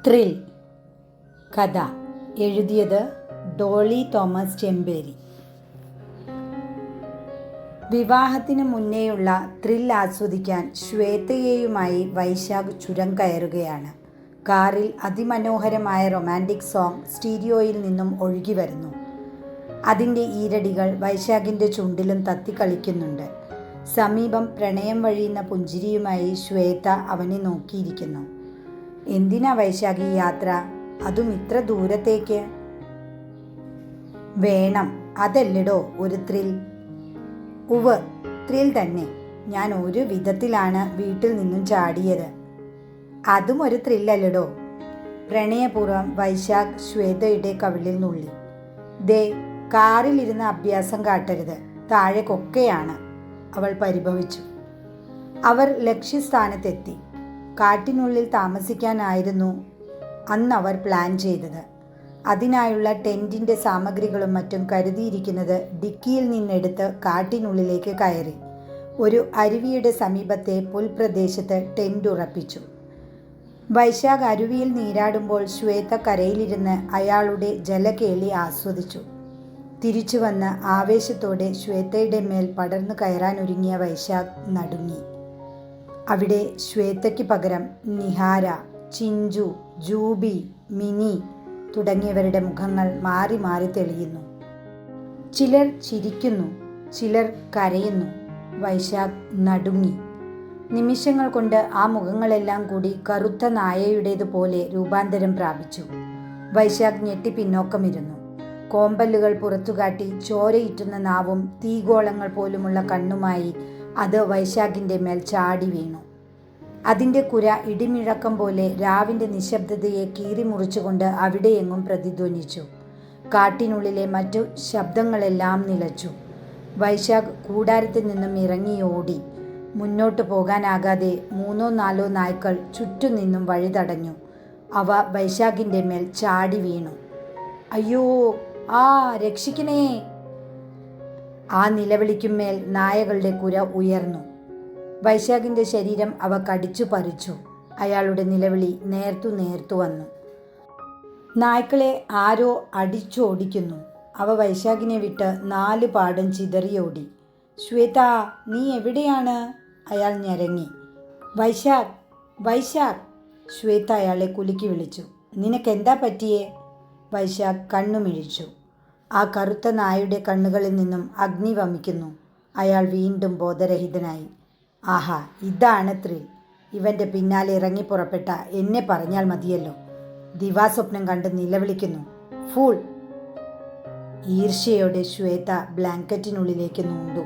Thrill. കഥ എഴുതിയത് Dolly Thomas Chemperi. വിവാഹത്തിന് മുന്നേയുള്ള ത്രിൽ ആസ്വദിക്കാൻ ശ്വേതയെയുമായി വൈശാഖ് ചുരം കയറുകയാണ്. കാറിൽ അതിമനോഹരമായ റൊമാൻറ്റിക് സോങ് സ്റ്റീരിയോയിൽ നിന്നും ഒഴുകി വരുന്നു. അതിൻ്റെ ഈരടികൾ വൈശാഖിൻ്റെ ചുണ്ടിലും തത്തിക്കളിക്കുന്നുണ്ട്. സമീപം പ്രണയം വഴിയുന്ന പുഞ്ചിരിയുമായി ശ്വേത അവനെ നോക്കിയിരിക്കുന്നു. എന്തിനാ വൈശാഖ് ഈ യാത്ര, അതും ഇത്ര ദൂരത്തേക്ക്? വേണം, അതല്ലടോ ഒരു ത്രിൽ. ഉവ്, ത്രിൽ തന്നെ. ഞാൻ ഒരു വിധത്തിലാണ് വീട്ടിൽ നിന്നും ചാടിയത്. അതും ഒരു ത്രില്ലല്ലടോ. പ്രണയപൂർവ്വം വൈശാഖ് ശ്വേതയുടെ കവിളിൽ നുള്ളി. ദേ, കാറിലിരുന്ന് അഭ്യാസം കാട്ടരുത്, താഴെ കൊക്കയാണ്, അവൾ പരിഭവിച്ചു. അവർ ലക്ഷ്യസ്ഥാനത്തെത്തി. കാട്ടിനുള്ളിൽ താമസിക്കാനായിരുന്നു അന്നവർ പ്ലാൻ ചെയ്തത്. അതിനായുള്ള ടെൻറ്റിൻ്റെ സാമഗ്രികളും മറ്റും കരുതിയിരിക്കുന്നത് ഡിക്കിയിൽ നിന്നെടുത്ത് കാട്ടിനുള്ളിലേക്ക് കയറി. ഒരു അരുവിയുടെ സമീപത്തെ പുൽപ്രദേശത്ത് ടെൻറ്റ് ഉറപ്പിച്ചു. വൈശാഖ് അരുവിയിൽ നീരാടുമ്പോൾ ശ്വേത കരയിലിരുന്ന് അയാളുടെ ജലകേളി ആസ്വദിച്ചു. തിരിച്ചു വന്ന് ആവേശത്തോടെ ശ്വേതയുടെ മേൽ പടർന്നു കയറാനൊരുങ്ങിയ വൈശാഖ് നടുങ്ങി. അവിടെ ശ്വേതയ്ക്ക് പകരം നിഹാര, ചിഞ്ചു, ജൂബി, മിനി തുടങ്ങിയവരുടെ മുഖങ്ങൾ മാറി മാറി തെളിയുന്നു. ചിലർ ചിരിക്കുന്നു, ചിലർ കരയുന്നു. വൈശാഖ് നടുങ്ങി. നിമിഷങ്ങൾ കൊണ്ട് ആ മുഖങ്ങളെല്ലാം കൂടി കറുത്ത നായയുടേതുപോലെ രൂപാന്തരം പ്രാപിച്ചു. വൈശാഖ് ഞെട്ടി പിന്നോക്കമിരുന്നു. കോമ്പല്ലുകൾ പുറത്തുകാട്ടി ചോരയിറ്റുന്ന നാവും തീഗോളങ്ങൾ പോലുമുള്ള കണ്ണുമായി അത് വൈശാഖിൻ്റെ മേൽ ചാടി വീണു. അതിൻ്റെ കുര ഇടിമുഴക്കം പോലെ രാവിൻ്റെ നിശബ്ദതയെ കീറിമുറിച്ചുകൊണ്ട് അവിടെയെങ്ങും പ്രതിധ്വനിച്ചു. കാട്ടിനുള്ളിലെ മറ്റു ശബ്ദങ്ങളെല്ലാം നിലച്ചു. വൈശാഖ് കൂടാരത്തിൽ നിന്നും ഇറങ്ങിയോടി. മുന്നോട്ട് പോകാനാകാതെ 3-4 നായ്ക്കൾ ചുറ്റും നിന്നും വഴി തടഞ്ഞു. അവ വൈശാഖിൻ്റെ മേൽ ചാടി വീണു. അയ്യോ, ആ രക്ഷിക്കണേ! ആ നിലവിളിക്കുമേൽ നായകളുടെ കുര ഉയർന്നു. വൈശാഖിൻ്റെ ശരീരം അവ കടിച്ചു പറിച്ചു. അയാളുടെ നിലവിളി നേർത്തു വന്നു. നായ്ക്കളെ ആരോ അടിച്ചോടിക്കുന്നു. അവ വൈശാഖിനെ വിട്ട് 4 പാടും ചിതറിയോടി. ശ്വേത, നീ എവിടെയാണ്? അയാൾ ഞരങ്ങി. വൈശാഖ്, വൈശാഖ്! ശ്വേത അയാളെ കുലുക്കി വിളിച്ചു. നിനക്കെന്താ പറ്റിയേ? വൈശാഖ് കണ്ണുമിഴിച്ചു. ആ കറുത്ത നായയുടെ കണ്ണുകളിൽ നിന്നും അഗ്നി വമിക്കുന്നു. അയാൾ വീണ്ടും ബോധരഹിതനായി. ആഹാ, ഇതാണ് ത്രിൽ. ഇവൻ്റെ പിന്നാലെ ഇറങ്ങി പുറപ്പെട്ട എന്നെ പറഞ്ഞാൽ മതിയല്ലോ. ദിവാസ്വപ്നം കണ്ട് നിലവിളിക്കുന്നു. ഫൂൾ! ഈർഷ്യയോടെ ശ്വേത ബ്ലാങ്കറ്റിനുള്ളിലേക്ക് നൂണ്ടു.